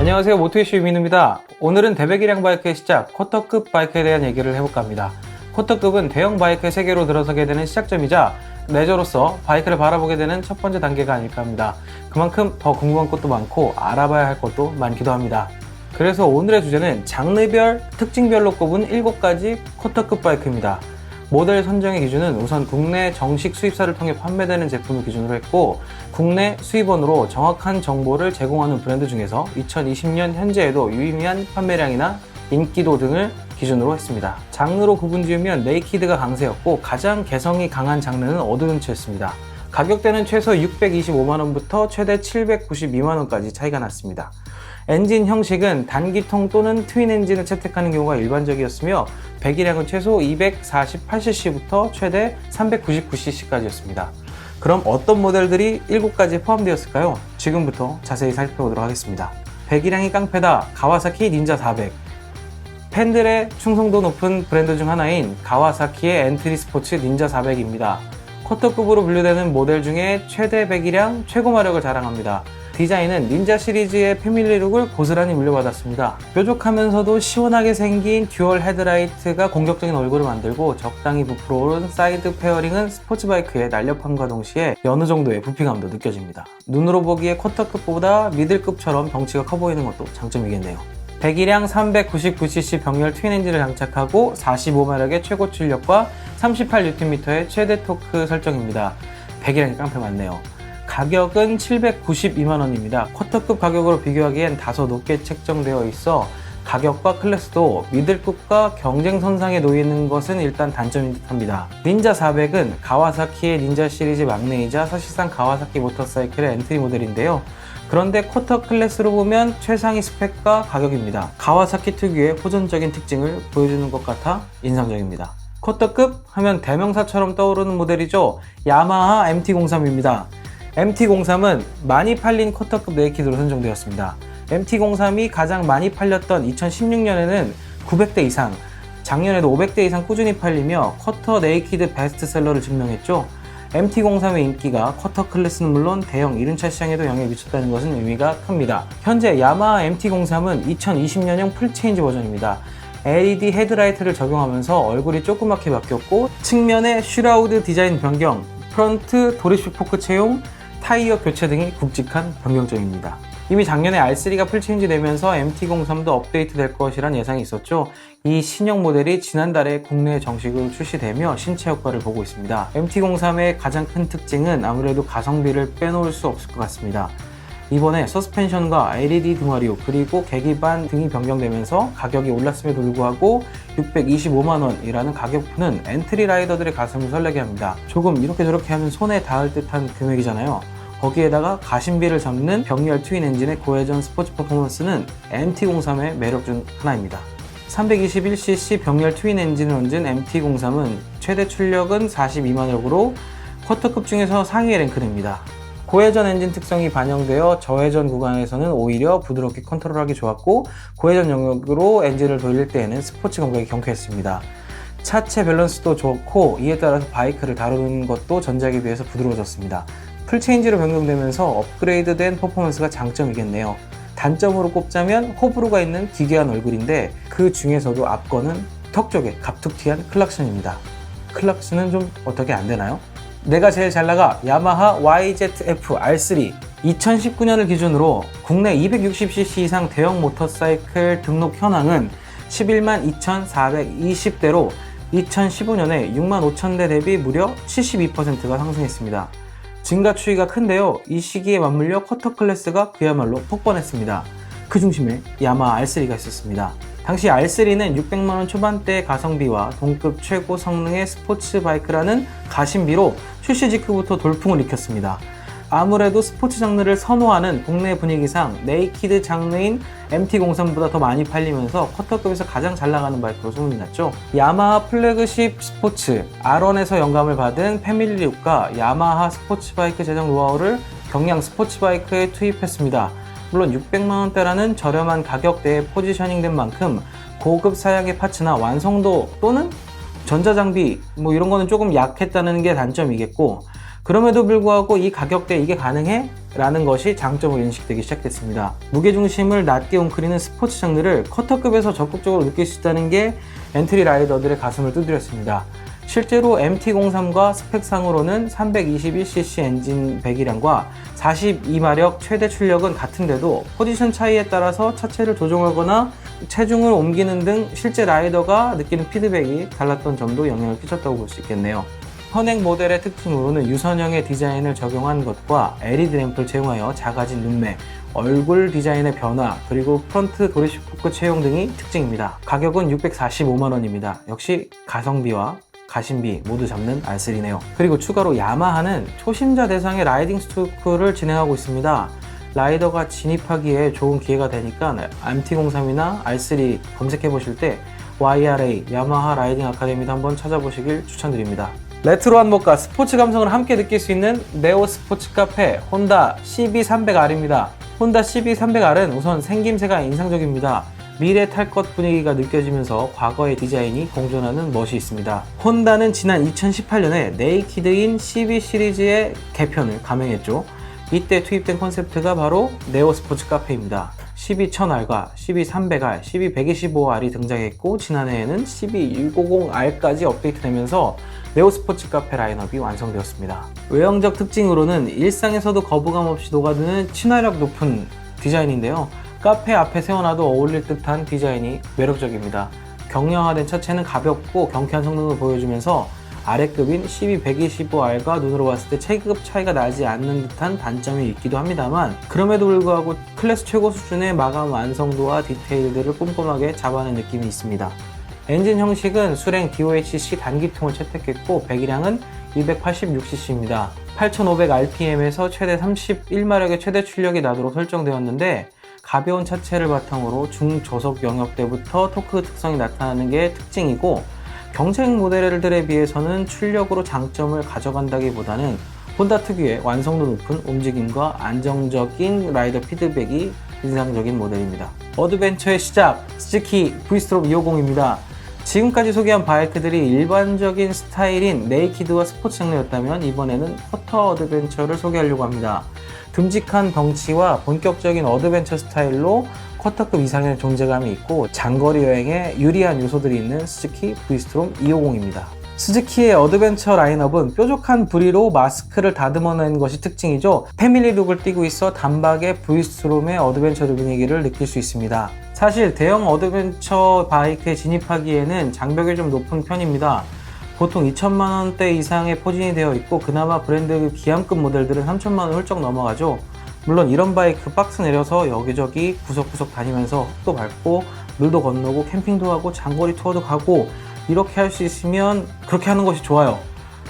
안녕하세요, 모토이슈 유민우입니다. 오늘은 대배기량 바이크의 시작, 쿼터급 바이크에 대한 얘기를 해볼까 합니다. 쿼터급은 대형 바이크의 세계로 들어서게 되는 시작점이자 레저로서 바이크를 바라보게 되는 첫 번째 단계가 아닐까 합니다. 그만큼 더 궁금한 것도 많고 알아봐야 할 것도 많기도 합니다. 그래서 오늘의 주제는 장르별, 특징별로 꼽은 7가지 쿼터급 바이크입니다. 모델 선정의 기준은 우선 국내 정식 수입사를 통해 판매되는 제품을 기준으로 했고, 국내 수입원으로 정확한 정보를 제공하는 브랜드 중에서 2020년 현재에도 유의미한 판매량이나 인기도 등을 기준으로 했습니다. 장르로 구분 지으면 네이키드가 강세였고, 가장 개성이 강한 장르는 어드벤처였습니다. 가격대는 최소 625만원부터 최대 792만원까지 차이가 났습니다. 엔진 형식은 단기통 또는 트윈 엔진을 채택하는 경우가 일반적이었으며, 배기량은 최소 248cc부터 최대 399cc까지였습니다. 그럼 어떤 모델들이 7가지에 포함되었을까요? 지금부터 자세히 살펴보도록 하겠습니다. 배기량이 깡패다, 가와사키 닌자 400. 팬들의 충성도 높은 브랜드 중 하나인 가와사키의 엔트리 스포츠 닌자 400입니다. 쿼터급으로 분류되는 모델 중에 최대 배기량, 최고 마력을 자랑합니다. 디자인은 닌자 시리즈의 패밀리룩을 고스란히 물려받았습니다. 뾰족하면서도 시원하게 생긴 듀얼 헤드라이트가 공격적인 얼굴을 만들고, 적당히 부풀어 오른 사이드 페어링은 스포츠바이크의 날렵함과 동시에 어느 정도의 부피감도 느껴집니다. 눈으로 보기에 쿼터급보다 미들급처럼 덩치가 커 보이는 것도 장점이겠네요. 배기량 399cc 병렬 트윈 엔진을 장착하고 45마력의 최고 출력과 38Nm의 최대 토크 설정입니다. 배기량이 깡패 맞네요. 가격은 792만원입니다. 쿼터급 가격으로 비교하기엔 다소 높게 책정되어 있어 가격과 클래스도 미들급과 경쟁선상에 놓이는 것은 일단 단점인 듯합니다. 닌자 400은 가와사키의 닌자 시리즈 막내이자 사실상 가와사키 모터사이클의 엔트리 모델인데요. 그런데 쿼터 클래스로 보면 최상위 스펙과 가격입니다. 가와사키 특유의 호전적인 특징을 보여주는 것 같아 인상적입니다. 쿼터급 하면 대명사처럼 떠오르는 모델이죠. 야마하 MT-03입니다. MT-03은 많이 팔린 쿼터급 네이키드로 선정되었습니다. MT-03이 가장 많이 팔렸던 2016년에는 900대 이상, 작년에도 500대 이상 꾸준히 팔리며 쿼터 네이키드 베스트셀러를 증명했죠. MT-03의 인기가 쿼터 클래스는 물론 대형 이륜차 시장에도 영향을 미쳤다는 것은 의미가 큽니다. 현재 야마하 MT-03은 2020년형 풀체인지 버전입니다. LED 헤드라이트를 적용하면서 얼굴이 조그맣게 바뀌었고, 측면의 슈라우드 디자인 변경, 프런트 도리슈 포크 채용, 타이어 교체 등이 굵직한 변경점입니다. 이미 작년에 R3가 풀체인지 되면서 MT-03도 업데이트 될 것이란 예상이 있었죠. 이 신형 모델이 지난달에 국내에 정식으로 출시되며 신체 효과를 보고 있습니다. MT-03의 가장 큰 특징은 아무래도 가성비를 빼놓을 수 없을 것 같습니다. 이번에 서스펜션과 LED 등화류 그리고 계기반 등이 변경되면서 가격이 올랐음에도 불구하고 625만원이라는 가격표는 엔트리 라이더들의 가슴을 설레게 합니다. 조금 이렇게 저렇게 하면 손에 닿을 듯한 금액이잖아요. 거기에다가 가심비를 잡는 병렬 트윈 엔진의 고회전 스포츠 퍼포먼스는 MT-03의 매력 중 하나입니다. 321cc 병렬 트윈 엔진을 얹은 MT-03은 최대 출력은 42마력으로 쿼터급 중에서 상위에 랭크됩니다. 고회전 엔진 특성이 반영되어 저회전 구간에서는 오히려 부드럽게 컨트롤하기 좋았고, 고회전 영역으로 엔진을 돌릴 때에는 스포츠 감각이 경쾌했습니다. 차체 밸런스도 좋고, 이에 따라서 바이크를 다루는 것도 전작에 비해서 부드러워졌습니다. 풀체인지로 변경되면서 업그레이드된 퍼포먼스가 장점이겠네요. 단점으로 꼽자면 호불호가 있는 기괴한 얼굴인데, 그 중에서도 앞거는 턱 쪽에 갑툭튀한 클락션입니다. 클락션은 좀 어떻게 안 되나요? 내가 제일 잘 나가 야마하 YZF R3. 2019년을 기준으로 국내 260cc 이상 대형 모터사이클 등록 현황은 11만 2,420대로 2015년에 6만 5천대 대비 무려 72%가 상승했습니다. 증가 추이가 큰데요. 이 시기에 맞물려 쿼터 클래스가 그야말로 폭번했습니다. 그 중심에 야마하 R3가 있었습니다. 당시 R3는 600만원 초반대의 가성비와 동급 최고 성능의 스포츠 바이크라는 가심비로 출시 직후부터 돌풍을 일으켰습니다. 아무래도 스포츠 장르를 선호하는 국내 분위기상 네이키드 장르인 MT-03보다 더 많이 팔리면서 쿼터급에서 가장 잘 나가는 바이크로 소문이 났죠. 야마하 플래그십 스포츠 R1에서 영감을 받은 패밀리룩과 야마하 스포츠 바이크 제작 노하우를 경량 스포츠 바이크에 투입했습니다. 물론 600만원대라는 저렴한 가격대에 포지셔닝된 만큼 고급 사양의 파츠나 완성도 또는 전자장비 이런 거는 조금 약했다는 게 단점이겠고, 그럼에도 불구하고 이 가격대에 이게 가능해? 라는 것이 장점으로 인식되기 시작됐습니다. 무게중심을 낮게 웅크리는 스포츠 장르를 커터급에서 적극적으로 느낄 수 있다는 게 엔트리 라이더들의 가슴을 두드렸습니다. 실제로 MT-03과 스펙상으로는 321cc 엔진 배기량과 42마력 최대 출력은 같은데도 포지션 차이에 따라서 차체를 조종하거나 체중을 옮기는 등 실제 라이더가 느끼는 피드백이 달랐던 점도 영향을 끼쳤다고 볼 수 있겠네요. 현행 모델의 특징으로는 유선형의 디자인을 적용한 것과 LED 램프를 채용하여 작아진 눈매, 얼굴 디자인의 변화, 그리고 프런트 도리식 포크 채용 등이 특징입니다. 가격은 645만원입니다. 역시 가성비와 가심비 모두 잡는 R3네요. 그리고 추가로 야마하는 초심자 대상의 라이딩 스토크를 진행하고 있습니다. 라이더가 진입하기에 좋은 기회가 되니까 MT-03이나 R3 검색해 보실 때 YRA, 야마하 라이딩 아카데미도 한번 찾아보시길 추천드립니다. 레트로한 멋과 스포츠 감성을 함께 느낄 수 있는 네오 스포츠 카페 혼다 CB300R입니다. 혼다 CB300R은 우선 생김새가 인상적입니다. 미래 탈 것 분위기가 느껴지면서 과거의 디자인이 공존하는 멋이 있습니다. 혼다는 지난 2018년에 네이키드인 CB 시리즈의 개편을 감행했죠. 이때 투입된 컨셉트가 바로 네오 스포츠 카페입니다. CB1000R과 CB300R, CB125R이 등장했고 지난해에는 CB150R까지 업데이트되면서 네오 스포츠 카페 라인업이 완성되었습니다. 외형적 특징으로는 일상에서도 거부감 없이 녹아드는 친화력 높은 디자인인데요. 카페 앞에 세워놔도 어울릴 듯한 디자인이 매력적입니다. 경량화된 차체는 가볍고 경쾌한 성능을 보여주면서 아래급인 CB125R과 눈으로 봤을 때 체급 차이가 나지 않는 듯한 단점이 있기도 합니다만 그럼에도 불구하고 클래스 최고 수준의 마감 완성도와 디테일들을 꼼꼼하게 잡아낸 느낌이 있습니다. 엔진 형식은 수랭 DOHC 단기통을 채택했고 배기량은 286cc입니다. 8500rpm에서 최대 31마력의 최대 출력이 나도록 설정되었는데 가벼운 차체를 바탕으로 중저속 영역대부터 토크 특성이 나타나는 게 특징이고 경쟁 모델들에 비해서는 출력으로 장점을 가져간다기보다는 혼다 특유의 완성도 높은 움직임과 안정적인 라이더 피드백이 인상적인 모델입니다. 어드벤처의 시작, 스즈키 V-Strom 250입니다. 지금까지 소개한 바이크들이 일반적인 스타일인 네이키드와 스포츠 장르였다면 이번에는 커터 어드벤처를 소개하려고 합니다. 듬직한 덩치와 본격적인 어드벤처 스타일로 쿼터급 이상의 존재감이 있고 장거리 여행에 유리한 요소들이 있는 스즈키 V-Strom 250입니다. 스즈키의 어드벤처 라인업은 뾰족한 부리로 마스크를 다듬어낸 것이 특징이죠. 패밀리 룩을 띠고 있어 단박에 V-Strom의 어드벤처 분위기를 느낄 수 있습니다. 사실 대형 어드벤처 바이크에 진입하기에는 장벽이 좀 높은 편입니다. 보통 2천만원대 이상의 포진이 되어 있고 그나마 브랜드 기암급 모델들은 3천만원 훌쩍 넘어가죠. 물론 이런 바이크 박스 내려서 여기저기 구석구석 다니면서 흙도 밟고 물도 건너고 캠핑도 하고 장거리 투어도 가고 이렇게 할 수 있으면 그렇게 하는 것이 좋아요.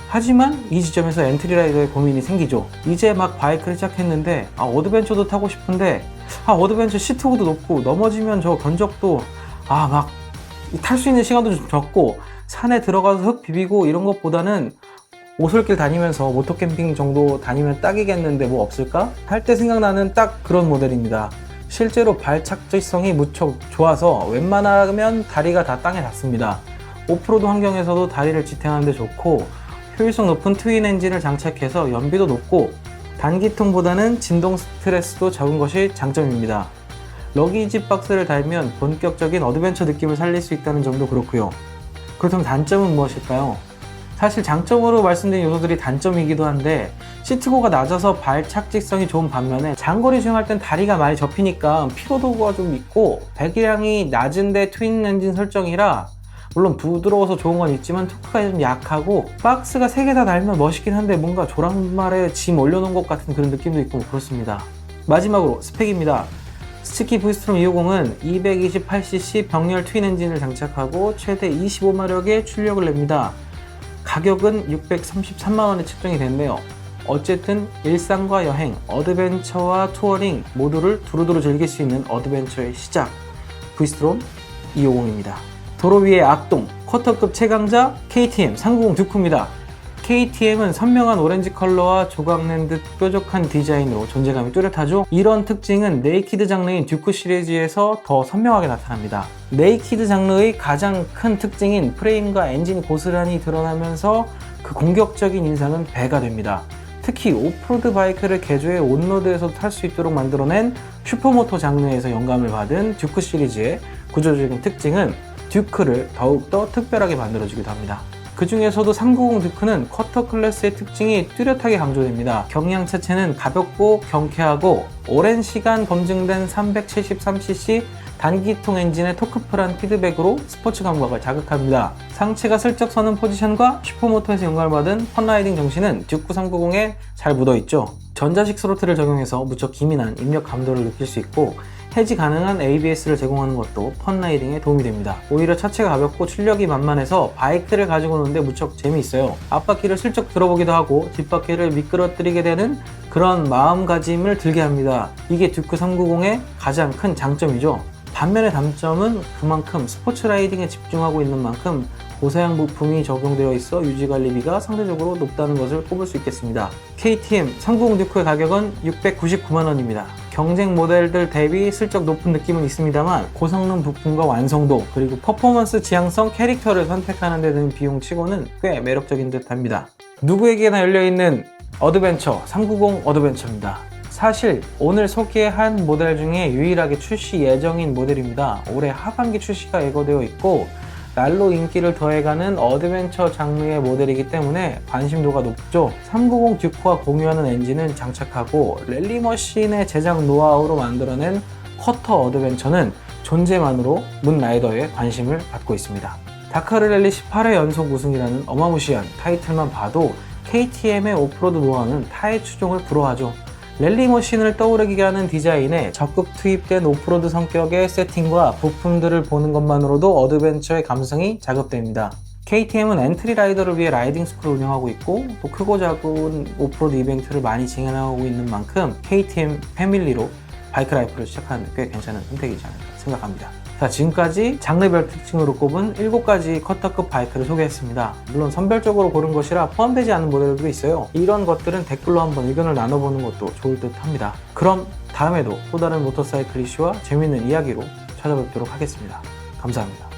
하지만 이 지점에서 엔트리 라이더의 고민이 생기죠. 이제 막 바이크를 시작했는데 어드벤처도 타고 싶은데 어드벤처 시트고도 높고 넘어지면 저 견적도 막 탈 수 있는 시간도 좀 적고 산에 들어가서 흙 비비고 이런 것보다는 오솔길 다니면서 모토 캠핑 정도 다니면 딱이겠는데 뭐 없을까? 할 때 생각나는 딱 그런 모델입니다. 실제로 발착지성이 무척 좋아서 웬만하면 다리가 다 땅에 닿습니다. 오프로드 환경에서도 다리를 지탱하는 데 좋고 효율성 높은 트윈 엔진을 장착해서 연비도 높고 단기통보다는 진동 스트레스도 적은 것이 장점입니다. 러기지 박스를 달면 본격적인 어드벤처 느낌을 살릴 수 있다는 점도 그렇고요. 그렇다면 단점은 무엇일까요? 사실 장점으로 말씀드린 요소들이 단점이기도 한데 시트고가 낮아서 발착직성이 좋은 반면에 장거리 주행할 땐 다리가 많이 접히니까 피로도가 좀 있고 배기량이 낮은데 트윈 엔진 설정이라 물론 부드러워서 좋은 건 있지만 토크가 좀 약하고 박스가 3개 다 달면 멋있긴 한데 뭔가 조랑말에 짐 올려놓은 것 같은 그런 느낌도 있고 그렇습니다. 마지막으로 스펙입니다. 스즈키 V-Strom 250은 228cc 병렬 트윈 엔진을 장착하고 최대 25마력의 출력을 냅니다. 가격은 633만원에 책정이 됐네요. 어쨌든 일상과 여행, 어드벤처와 투어링 모두를 두루두루 즐길 수 있는 어드벤처의 시작, V-Strom 250입니다. 도로 위의 악동, 쿼터급 최강자 KTM 390 듀크입니다. KTM은 선명한 오렌지 컬러와 조각낸 듯 뾰족한 디자인으로 존재감이 뚜렷하죠. 이런 특징은 네이키드 장르인 듀크 시리즈에서 더 선명하게 나타납니다. 네이키드 장르의 가장 큰 특징인 프레임과 엔진이 고스란히 드러나면서 그 공격적인 인상은 배가 됩니다. 특히 오프로드 바이크를 개조해 온로드에서도 탈 수 있도록 만들어낸 슈퍼모토 장르에서 영감을 받은 듀크 시리즈의 구조적인 특징은 듀크를 더욱더 특별하게 만들어주기도 합니다. 그 중에서도 390 듀크는 쿼터 클래스의 특징이 뚜렷하게 강조됩니다. 경량 차체는 가볍고 경쾌하고 오랜 시간 검증된 373cc 단기통 엔진의 토크풀한 피드백으로 스포츠 감각을 자극합니다. 상체가 슬쩍 서는 포지션과 슈퍼모토에서 영감을 받은 펀라이딩 정신은 듀크 390에 잘 묻어있죠. 전자식 스로틀을 적용해서 무척 기민한 입력 감도를 느낄 수 있고 해지 가능한 ABS를 제공하는 것도 펀라이딩에 도움이 됩니다. 오히려 차체가 가볍고 출력이 만만해서 바이크를 가지고 노는데 무척 재미있어요. 앞바퀴를 슬쩍 들어보기도 하고 뒷바퀴를 미끄러뜨리게 되는 그런 마음가짐을 들게 합니다. 이게 듀크 390의 가장 큰 장점이죠. 반면에 단점은 그만큼 스포츠 라이딩에 집중하고 있는 만큼 고사양 부품이 적용되어 있어 유지관리비가 상대적으로 높다는 것을 꼽을 수 있겠습니다. KTM 390 듀크의 가격은 699만원입니다. 경쟁 모델들 대비 슬쩍 높은 느낌은 있습니다만 고성능 부품과 완성도 그리고 퍼포먼스 지향성 캐릭터를 선택하는 데 드는 비용치고는 꽤 매력적인 듯 합니다. 누구에게나 열려있는 어드벤처 390 어드벤처입니다. 사실 오늘 소개한 모델 중에 유일하게 출시 예정인 모델입니다. 올해 하반기 출시가 예고되어 있고 날로 인기를 더해가는 어드벤처 장르의 모델이기 때문에 관심도가 높죠. 390 듀크와 공유하는 엔진은 장착하고 랠리머신의 제작 노하우로 만들어낸 쿼터 어드벤처는 존재만으로 문라이더의 관심을 받고 있습니다. 다카르 랠리 18회 연속 우승이라는 어마무시한 타이틀만 봐도 KTM의 오프로드 노하우는 타의 추종을 불허하죠. 랠리머신을 떠오르게 하는 디자인에 적극 투입된 오프로드 성격의 세팅과 부품들을 보는 것만으로도 어드벤처의 감성이 자극됩니다. KTM은 엔트리 라이더를 위해 라이딩 스쿨을 운영하고 있고 또 크고 작은 오프로드 이벤트를 많이 진행하고 있는 만큼 KTM 패밀리로 바이크 라이프를 시작하는 데 꽤 괜찮은 선택이지 않을까 생각합니다. 자, 지금까지 장르별 특징으로 꼽은 7가지 쿼터급 바이크를 소개했습니다. 물론 선별적으로 고른 것이라 포함되지 않은 모델들도 있어요. 이런 것들은 댓글로 한번 의견을 나눠보는 것도 좋을 듯 합니다. 그럼 다음에도 또 다른 모터사이클 이슈와 재밌는 이야기로 찾아뵙도록 하겠습니다. 감사합니다.